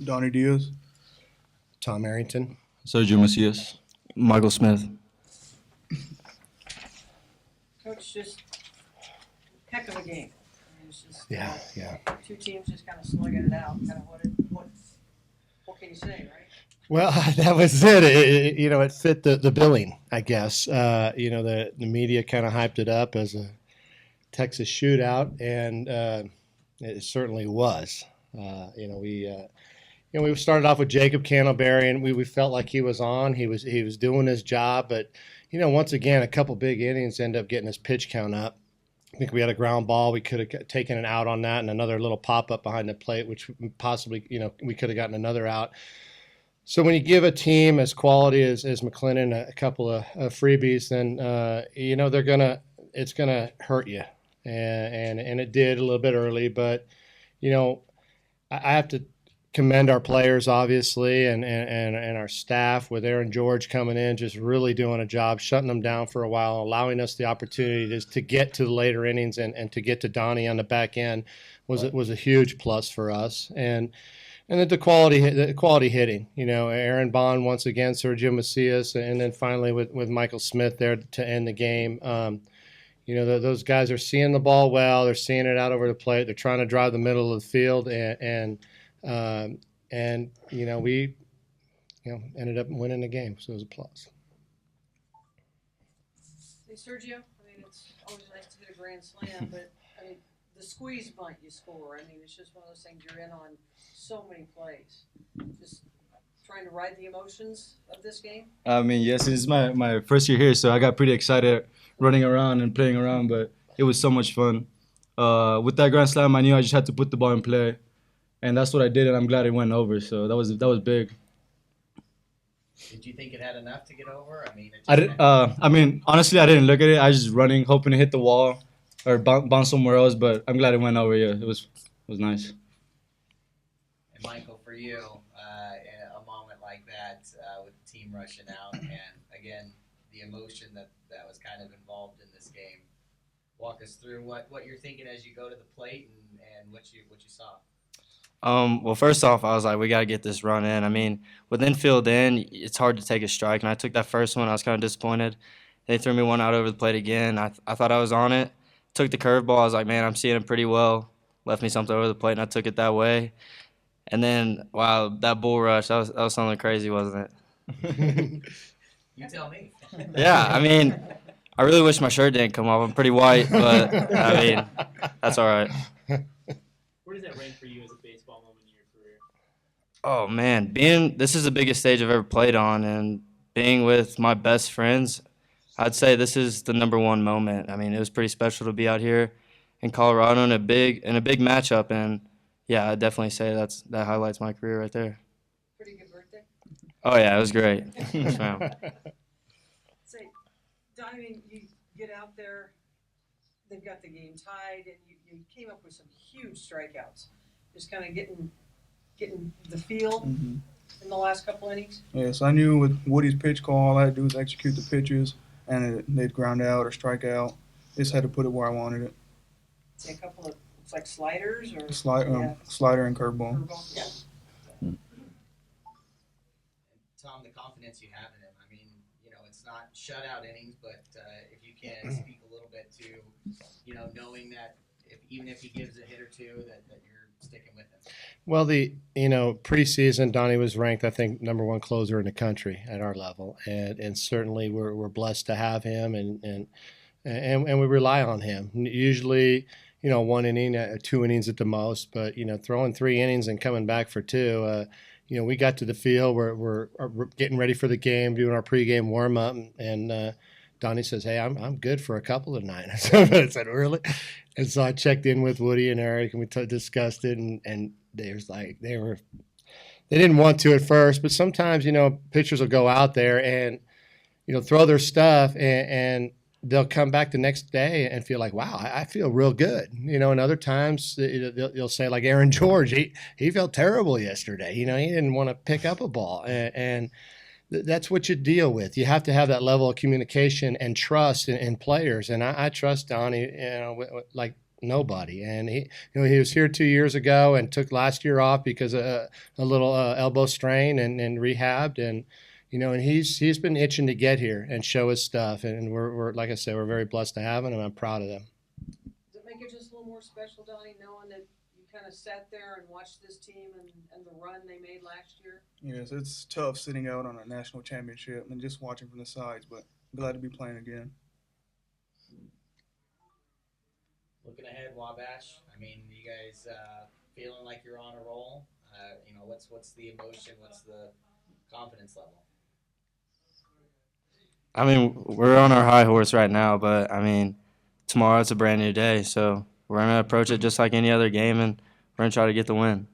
Donnie Diaz. Tom Arrington. Sergio Macias. Michael Smith. Coach, just heck of a game. I mean, it's just Yeah. two teams just kind of slugging it out. Kind of what can you say, right? Well, that was it. It fit the billing, I guess. The media kind of hyped it up as a Texas shootout, and it certainly was. We started off with Jacob Candleberry, and we felt like he was on. He was doing his job, but once again, a couple big innings end up getting his pitch count up. I think we had a ground ball. We could have taken an out on that, and another little pop up behind the plate, which possibly we could have gotten another out. So when you give a team as quality as McLennan a couple of freebies, then it's gonna hurt you, and it did a little bit early. But I have to commend our players, obviously, and our staff with Aaron George coming in, just really doing a job, shutting them down for a while, allowing us the opportunity to get to the later innings and to get to Donnie on the back end was a huge plus for us. And then the quality hitting, Aaron Bond once again, Sergio Macias, and then finally with Michael Smith there to end the game. Those guys are seeing the ball well. They're seeing it out over the plate. They're trying to drive the middle of the field, and we ended up winning the game, so it was a plus. Hey, Sergio, it's always nice to hit a grand slam, but the squeeze bunt you score, it's just one of those things you're in on so many plays. Just trying to ride the emotions of this game? Yes, it's my first year here, so I got pretty excited running around and playing around, but it was so much fun. With that grand slam, I knew I just had to put the ball in play, and that's what I did, and I'm glad it went over, so that was big. Did you think it had enough to get over? Honestly, I didn't look at it. I was just running, hoping to hit the wall or bounce somewhere else, but I'm glad it went over. Yeah, it was nice. And Michael, for you, in a moment like that, with the team rushing out, and again, the emotion that was kind of involved in this game. Walk us through what you're thinking as you go to the plate and what you saw. Well, first off, I was like, we got to get this run in. With infield in, it's hard to take a strike, and I took that first one. I was kind of disappointed. They threw me one out over the plate again. I thought I was on it. Took the curveball. I was like, man, I'm seeing it pretty well. Left me something over the plate, and I took it that way. And then, wow, that bull rush, that was something crazy, wasn't it? You tell me. Yeah, I really wish my shirt didn't come off. I'm pretty white, but, that's all right. Where does that rank for you as a baseball moment in your career? Oh, man, this is the biggest stage I've ever played on, and being with my best friends, I'd say this is the number one moment. It was pretty special to be out here in Colorado in a big matchup, and yeah, I'd definitely say that highlights my career right there. Pretty good birthday? Oh, yeah, it was great. Yes, ma'am. Say, Don, you get out there, they've got the game tied, and you came up with some huge strikeouts. Just kind of getting the feel in the last couple innings. Yes, I knew with Woody's pitch call, all I had to do was execute the pitches, and they'd ground out or strike out. Just had to put it where I wanted it. Say a couple of, it's like sliders or Slider and curveball. Yeah. Tom, the confidence you have in him. It's not shutout innings, but if you can speak a little bit to, knowing that even if he gives a hit or two, that you're sticking with him. Well, preseason, Donnie was ranked, I think, number one closer in the country at our level, and certainly we're blessed to have him, and we rely on him. Usually, one inning, 2 innings at the most, but throwing 3 innings and coming back for 2. We got to the field, we're getting ready for the game, doing our pregame warm up, and Donnie says, "Hey, I'm good for a couple tonight." I said, "Really?" And so I checked in with Woody and Eric, and we discussed it, and they didn't want to at first, but sometimes pitchers will go out there and throw their stuff, and they'll come back the next day and feel like, wow, I feel real good. And other times they'll say, like Aaron George, he felt terrible yesterday. He didn't want to pick up a ball, and that's what you deal with. You have to have that level of communication and trust in players. And I trust Donnie, like Nobody. And he was here 2 years ago and took last year off because of a little elbow strain and rehabbed. And, and he's been itching to get here and show his stuff. And we're like I said, we're very blessed to have him, and I'm proud of them. Does it make it just a little more special, Donnie, knowing that you kind of sat there and watched this team and the run they made last year? Yes, it's tough sitting out on a national championship and just watching from the sides, but I'm glad to be playing again. Looking ahead, Wabash. I mean, you guys feeling like you're on a roll? What's the emotion? What's the confidence level? I mean, we're on our high horse right now, but I mean, tomorrow it's a brand new day, so we're gonna approach it just like any other game, and we're gonna try to get the win.